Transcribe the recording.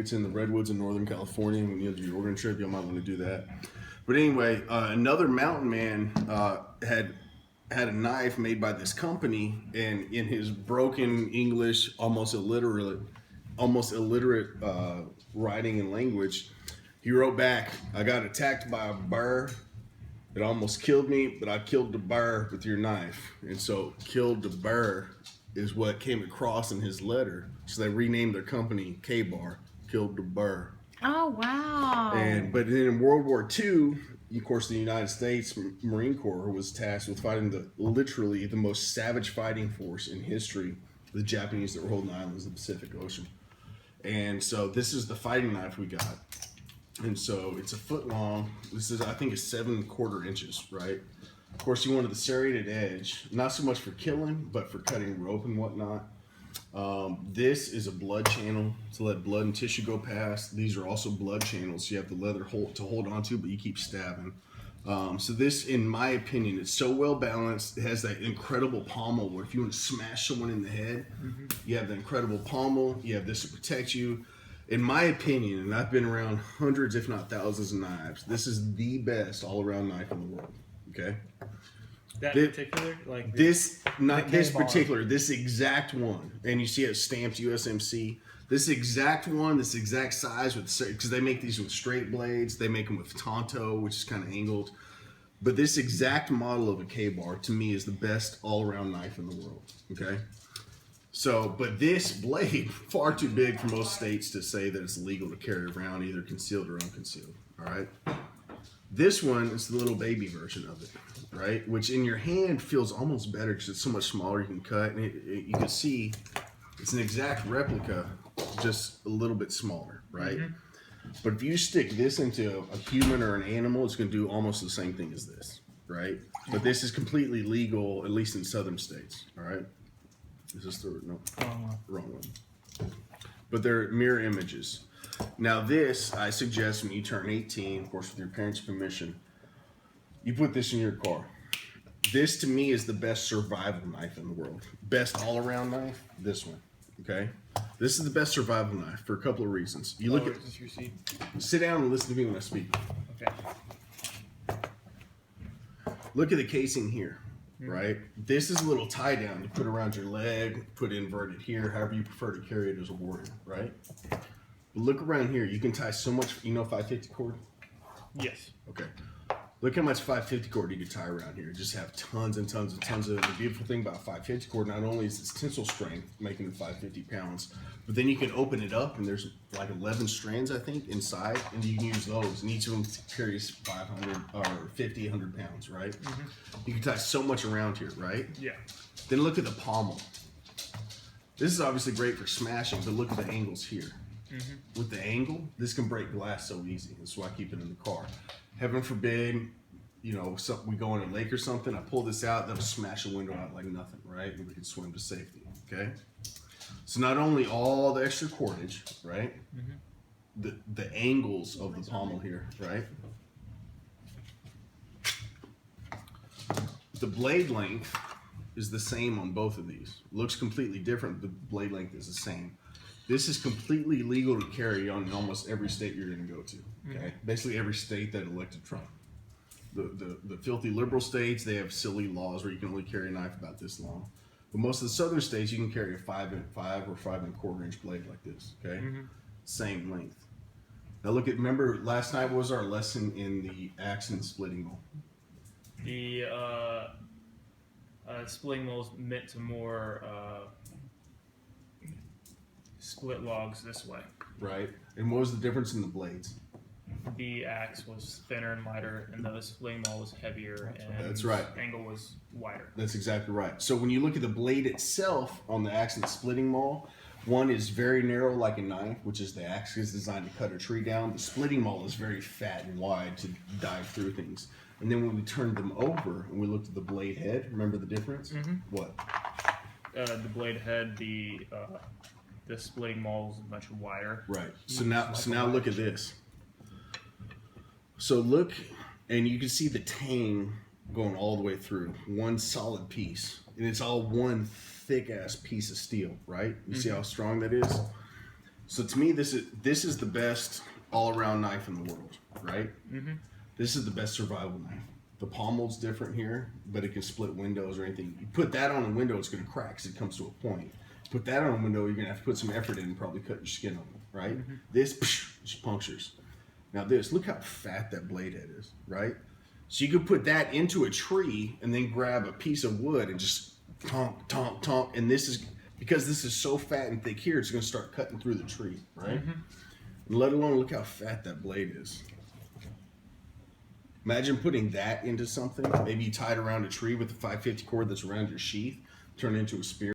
It's in the redwoods in Northern California. When you do your Oregon trip, you might want to do that. But anyway, another mountain man had a knife made by this company, and in his broken English, almost illiterate writing and language, he wrote back, "I got attacked by a bear. It almost killed me, but I killed the bear with your knife." And so, "killed the bear" is what came across in his letter. So they renamed their company K-Bar, "Killed the Bear." Oh, wow. But then in World War II, of course, the United States Marine Corps was tasked with fighting literally the most savage fighting force in history, the Japanese that were holding the islands of the Pacific Ocean. And so this is the fighting knife we got. And so it's a foot long. This is, I think, it's 7¼ inches, right? Of course, you wanted the serrated edge, not so much for killing, but for cutting rope and whatnot. This is a blood channel to let blood and tissue go past. These are also blood channels. You have the leather to hold onto, but you keep stabbing. So this, in my opinion, it's so well balanced. It has that incredible pommel where if you want to smash someone in the head, you have the incredible pommel. You have this to protect you. In my opinion, and I've been around hundreds, if not thousands, of knives, this is the best all-around knife in the world. Okay. That particular, like this, not this K-Bar. particular, this exact one, and you see it stamped USMC. This exact one, this exact size, because they make these with straight blades, they make them with Tonto, which is kind of angled. But this exact model of a K-Bar to me is the best all-around knife in the world. Okay. So, but this blade far too big for most states to say that it's legal to carry around, either concealed or unconcealed. All right. This one is the little baby version of it, right? Which in your hand feels almost better because it's so much smaller. You can cut, and you can see it's an exact replica, just a little bit smaller, right? But if you stick this into a human or an animal, it's going to do almost the same thing as this, right? But this is completely legal, at least in southern states, all right? Is this the no? Wrong one. But they're mirror images. Now this, I suggest when you turn 18, of course with your parents' permission, you put this in your car. This to me is the best survival knife in the world. Best all-around knife, this one, okay? This is the best survival knife for a couple of reasons. You look at, is this your seat? sit down and listen to me when I speak. Okay. Look at the casing here, right? This is a little tie down to put around your leg, put inverted here, however you prefer to carry it as a warrior, right? But look around here. You can tie so much, 550 cord? Yes. Okay. Look how much 550 cord you can tie around here. Just have tons and tons and tons of it. The beautiful thing about 550 cord, not only is its tensile strength, making it 550 pounds, but then you can open it up and there's like 11 strands, I think, inside, and you can use those. And each of them carries 500 or 50, 100 pounds, right? You can tie so much around here, right? Yeah. Then look at the pommel. This is obviously great for smashing, but look at the angles here. With the angle, this can break glass so easy. That's why I keep it in the car. Heaven forbid, we go in a lake or something, I pull this out, that'll smash a window out like nothing, right? And we can swim to safety, okay? So not only all the extra cordage, right? The angles of the pommel here, right? The blade length is the same on both of these. Looks completely different, the blade length is the same. This is completely legal to carry on almost every state you're going to go to. Okay, basically every state that elected Trump. The filthy liberal states, they have silly laws where you can only carry a knife about this long. But most of the southern states, you can carry a 5 or 5¼ inch blade like this. Okay, same length. Now remember last night was our lesson in the axe and splitting bowl. The splitting mold is meant to more split logs this way. Right. And what was the difference in the blades? The axe was thinner and lighter, and the splitting mold was heavier, and That's right. angle was wider. That's exactly right. So when you look at the blade itself on the axe and splitting maul, one is very narrow like a knife, which is the axe is designed to cut a tree down. The splitting maul is very fat and wide to dive through things. And then when we turned them over and we looked at the blade head, remember the difference? What? The blade head, the splitting maul is much wider. Right. So now look at this. So look, and you can see the tang going all the way through. One solid piece. And it's all one thick ass piece of steel, right? You see how strong that is? So to me, this is the best all-around knife in the world, right? Mm-hmm. This is the best survival knife. The pommel's different here, but it can split windows or anything. You put that on a window, it's going to crack because it comes to a point. Put that on a window, you're going to have to put some effort in and probably cut your skin on it, right? Mm-hmm. This just punctures. Now this, look how fat that blade head is, right? So you could put that into a tree and then grab a piece of wood and just tonk, tonk, tonk. And this is, because this is so fat and thick here, it's going to start cutting through the tree, right? Mm-hmm. And let alone look how fat that blade is. Imagine putting that into something. Maybe you tie it around a tree with a 550 cord that's around your sheath, turn it into a spear.